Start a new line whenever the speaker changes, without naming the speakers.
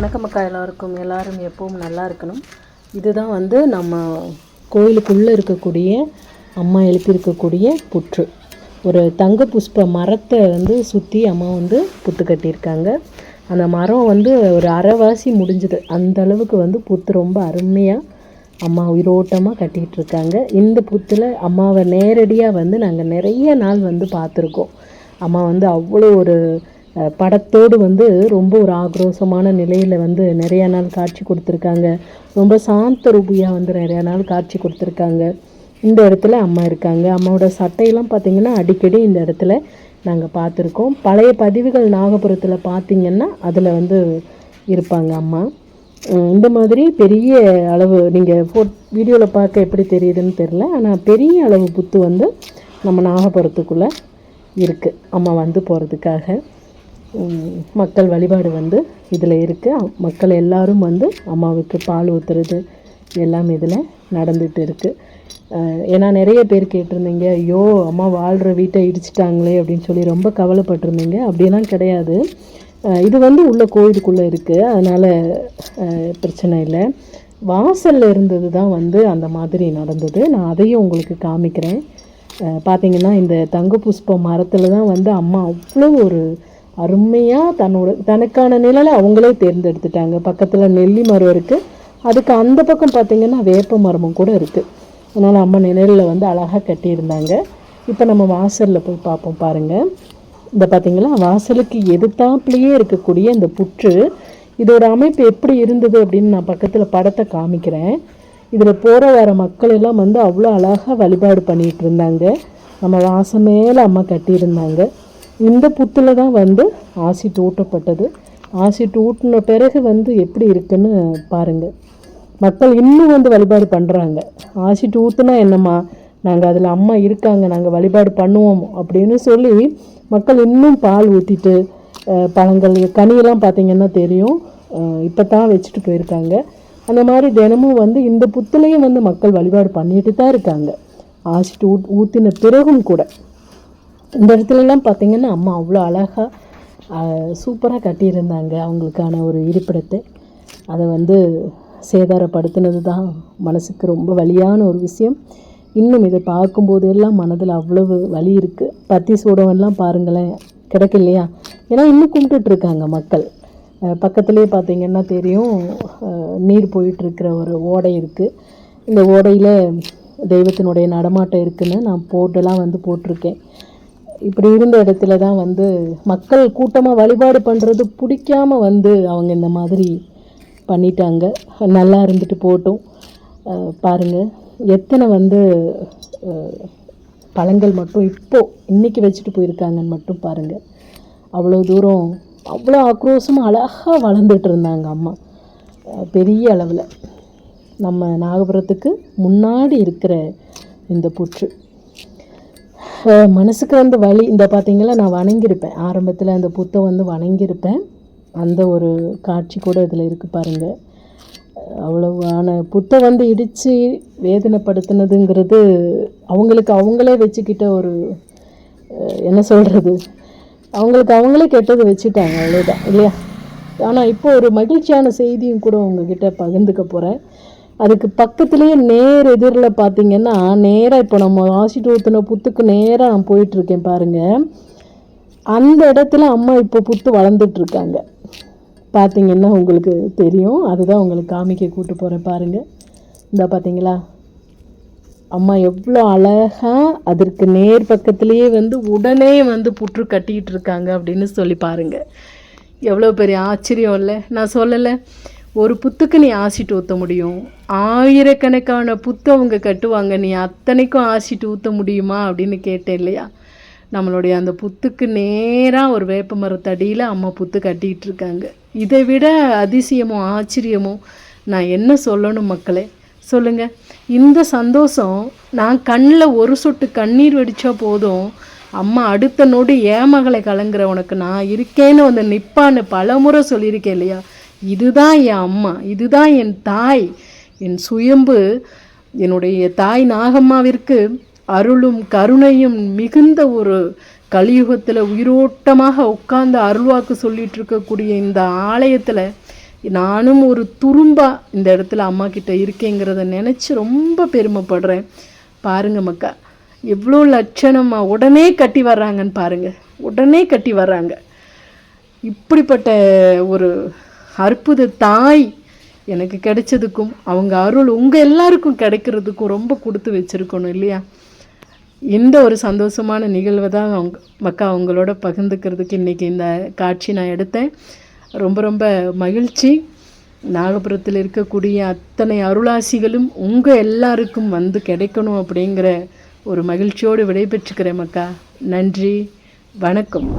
வணக்கம் அக்கா. எல்லாரும் எப்பவும் நல்லா இருக்கணும். இதுதான் நம்ம கோயிலுக்குள்ளே இருக்கக்கூடிய அம்மா எழுப்பியிருக்கக்கூடிய புற்று. ஒரு தங்க புஷ்ப மரத்தை சுற்றி அம்மா புற்று கட்டியிருக்காங்க. அந்த மரம் ஒரு அரைவாசி முடிஞ்சுது. அந்த அளவுக்கு புற்று ரொம்ப அருமையாக அம்மா உயிரோட்டமாக கட்டிகிட்ருக்காங்க. இந்த புற்றில் அம்மாவை நேரடியாக நாங்கள் நிறைய நாள் பார்த்துருக்கோம். அம்மா அவ்வளோ ஒரு படத்தோடு ரொம்ப ஒரு ஆக்ரோஷமான நிலையில் நிறையா நாள் காட்சி கொடுத்துருக்காங்க. ரொம்ப சாந்த ரூபியாக நிறையா நாள் காட்சி கொடுத்துருக்காங்க. இந்த இடத்துல அம்மா இருக்காங்க. அம்மாவோட சட்டையெல்லாம் பார்த்திங்கன்னா அடிக்கடி இந்த இடத்துல நாங்கள் பார்த்துருக்கோம். பழைய பதிவுகள் நாகபுரத்தில் பார்த்திங்கன்னா அதில் இருப்பாங்க அம்மா. இந்த மாதிரி பெரிய அளவு நீங்கள் வீடியோவில் பார்க்க எப்படி தெரியுதுன்னு தெரில, ஆனால் பெரிய அளவு புத்து நம்ம நாகபுரத்துக்குள்ளே இருக்குது. அம்மா போகிறதுக்காக மக்கள் வழிபாடு இதில் இருக்குது. மக்கள் எல்லோரும் அம்மாவுக்கு பால் ஊற்றுறது எல்லாம் இதில் நடந்துகிட்டு இருக்குது. ஏன்னா நிறைய பேர் கேட்டிருந்தீங்க, ஐயோ அம்மா வாழ்கிற வீட்டை இடிச்சிட்டாங்களே அப்படின்னு சொல்லி ரொம்ப கவலைப்பட்டிருந்தீங்க. அப்படியெல்லாம் கிடையாது. இது உள்ள கோயிலுக்குள்ளே இருக்குது, அதனால் பிரச்சனை இல்லை. வாசலில் இருந்தது தான் அந்த மாதிரி நடந்தது. நான் அதையும் உங்களுக்கு காமிக்கிறேன். பார்த்திங்கன்னா இந்த தங்க புஷ்ப மரத்தில் தான் அம்மா அவ்வளோ ஒரு அருமையாக தனக்கான நிழலை அவங்களே தேர்ந்தெடுத்துட்டாங்க. பக்கத்தில் நெல்லி மரம் இருக்குது, அதுக்கு அந்த பக்கம் பார்த்திங்கன்னா வேப்ப மரமும் கூட இருக்குது. அதனால் அம்மா நிழலில் அழகாக கட்டியிருந்தாங்க. இப்போ நம்ம வாசலில் போய் பார்ப்போம். பாருங்கள், இந்த பார்த்திங்களா வாசலுக்கு எதிர்த்தாப்புலேயே இருக்கக்கூடிய இந்த புற்று, இதோட அமைப்பு எப்படி இருந்தது அப்படின்னு நான் பக்கத்தில் படத்தை காமிக்கிறேன். இதில் போகிற வர மக்கள் எல்லாம் அவ்வளோ அழகாக வழிபாடு பண்ணிகிட்டு இருந்தாங்க. நம்ம வாசல் மேலே அம்மா கட்டியிருந்தாங்க. இந்த புத்தில் தான் ஆசிட் ஊட்டப்பட்டது. ஆசிட் ஊட்டின பிறகு எப்படி இருக்குன்னு பாருங்கள். மக்கள் இன்னும் வழிபாடு பண்ணுறாங்க. ஆசிட் ஊற்றுனா என்னம்மா, நாங்கள் அதில் அம்மா இருக்காங்க, நாங்கள் வழிபாடு பண்ணுவோம் அப்படின்னு சொல்லி மக்கள் இன்னும் பால் ஊற்றிட்டு பழங்கள் கனியெல்லாம் பார்த்திங்கன்னா தெரியும், இப்போ தான் வச்சுட்டு போயிருக்காங்க. அந்த மாதிரி தினமும் இந்த புத்துலையும் மக்கள் வழிபாடு பண்ணிட்டு தான் இருக்காங்க, ஆசிட் ஊற்றின பிறகும் கூட. இந்த இடத்துலலாம் பார்த்திங்கன்னா அம்மா அவ்வளோ அழகாக சூப்பராக கட்டியிருந்தாங்க அவங்களுக்கான ஒரு இருப்பிடத்தை. அதை சேதாரப்படுத்தினது தான் மனசுக்கு ரொம்ப வலியான ஒரு விஷயம். இன்னும் இதை பார்க்கும்போது எல்லாம் மனதில் அவ்வளவு வலி இருக்குது. பத்தி சூடவெல்லாம் பாருங்களேன், கிடைக்க இல்லையா? ஏன்னா இன்னும் கும்பிட்டுட்ருக்காங்க மக்கள். பக்கத்துலேயே பார்த்திங்கன்னா தெரியும், நீர் போயிட்டுருக்கிற ஒரு ஓடை இருக்குது. இந்த ஓடையில் தெய்வத்தினுடைய நடமாட்டம் இருக்குதுன்னு நான் போட்டெல்லாம் போட்டிருக்கேன். இப்படி இருந்த இடத்துல தான் மக்கள் கூட்டமாக வழிபாடு பண்ணுறது பிடிக்காமல் அவங்க இந்த மாதிரி பண்ணிட்டாங்க. நல்லா இருந்துட்டு போட்டும். பாருங்கள் எத்தனை பழங்கள் மட்டும் இன்றைக்கி வச்சுட்டு போயிருக்காங்கன்னு மட்டும் பாருங்கள். அவ்வளோ தூரம் அவ்வளோ ஆக்ரோஷமாக அழகாக வளர்ந்துட்டு இருந்தாங்க அம்மா பெரிய அளவில். நம்ம நாகபுரத்துக்கு முன்னாடி இருக்கிற இந்த புற்று மனசுக்கு வலி. இந்த பார்த்திங்களா, நான் வணங்கியிருப்பேன் ஆரம்பத்தில், அந்த புத்தை வணங்கியிருப்பேன். அந்த ஒரு காட்சி கூட இதில் இருக்குது பாருங்கள். அவ்வளவான புத்தை இடித்து வேதனைப்படுத்தினதுங்கிறது அவங்களுக்கு அவங்களே வச்சுக்கிட்ட ஒரு என்ன சொல்கிறது, அவங்களுக்கு அவங்களே கெட்டது வச்சுட்டாங்க, அவ்வளோதான் இல்லையா? ஆனால் இப்போ ஒரு மகிழ்ச்சியான செய்தியும் கூட உங்ககிட்ட பகிர்ந்துக்க போகிறேன். அதுக்கு பக்கத்துலேயே நேர் எதிரில் பார்த்திங்கன்னா, நேராக இப்போ நம்ம ஆசிட் ஊற்றின புத்துக்கு நேராக நான் போயிட்டுருக்கேன் பாருங்கள். அந்த இடத்துல அம்மா இப்போ புத்து வளர்ந்துட்டுருக்காங்க. பார்த்திங்கன்னா உங்களுக்கு தெரியும். அதுதான் உங்களுக்கு காமிக்க கூட்டு போகிறேன் பாருங்கள். இந்த பார்த்திங்களா அம்மா எவ்வளோ அழகாக அதற்கு நேர் பக்கத்துலேயே உடனே புற்று கட்டிக்கிட்டு இருக்காங்க அப்படின்னு சொல்லி பாருங்கள். எவ்வளோ பெரிய ஆச்சரியம் இல்லை? நான் சொல்லலை, ஒரு புத்துக்கு நீ ஆசிட் ஊற்ற முடியும், ஆயிரக்கணக்கான புத்து அவங்க கட்டுவாங்க, நீ அத்தனைக்கும் ஆசிட் ஊற்ற முடியுமா அப்படின்னு கேட்டேன் இல்லையா? நம்மளுடைய அந்த புத்துக்கு நேராக ஒரு வேப்ப மரத்தடியில் அம்மா புத்து கட்டிகிட்டு இருக்காங்க. இதை விட அதிசயமும் ஆச்சரியமும் நான் என்ன சொல்லணும் மக்களே, சொல்லுங்கள். இந்த சந்தோஷம், நான் கண்ணில் ஒரு சொட்டு கண்ணீர் வடித்தா போதும், அம்மா அடுத்த நொடி ஏமகளை கலங்குற உனக்கு நான் இருக்கேன்னு நிற்பான்னு பலமுறை சொல்லியிருக்கேன் இல்லையா? இதுதான் என் அம்மா, இதுதான் என் தாய், என் சுயம்பு. என்னுடைய தாய் நாகம்மாவிற்கு அருளும் கருணையும் மிகுந்த ஒரு கலியுகத்தில் உயிரோட்டமாக உட்கார்ந்து அருள்வாக்கு சொல்லிகிட்டு இருக்கக்கூடிய இந்த ஆலயத்தில் நானும் ஒரு துரும்பா இந்த இடத்துல அம்மா கிட்ட இருக்கேங்கிறத நினச்சி ரொம்ப பெருமைப்படுறேன். பாருங்க மக்கா, எவ்வளோ லட்சணமாக உடனே கட்டி வர்றாங்கன்னு பாருங்கள், உடனே கட்டி வர்றாங்க. இப்படிப்பட்ட ஒரு அற்புத தாய் எனக்கு கிடைச்சதுக்கும் அவங்க அருள் உங்கள் எல்லாருக்கும் கிடைக்கிறதுக்கும் ரொம்ப கொடுத்து வச்சுருக்கணும் இல்லையா? இந்த ஒரு சந்தோஷமான நிகழ்வை தான் மக்கா அவங்களோட பகிர்ந்துக்கிறதுக்கு இன்றைக்கி இந்த காட்சி நான் எடுத்தேன். ரொம்ப ரொம்ப மகிழ்ச்சி. நாகபுரத்தில் இருக்கக்கூடிய அத்தனை அருளாசிகளும் உங்கள் எல்லாருக்கும் வந்து கிடைக்கணும் அப்படிங்கிற ஒரு மகிழ்ச்சியோடு விடைபெற்றுக்கிறேன் மக்கா. நன்றி, வணக்கம்.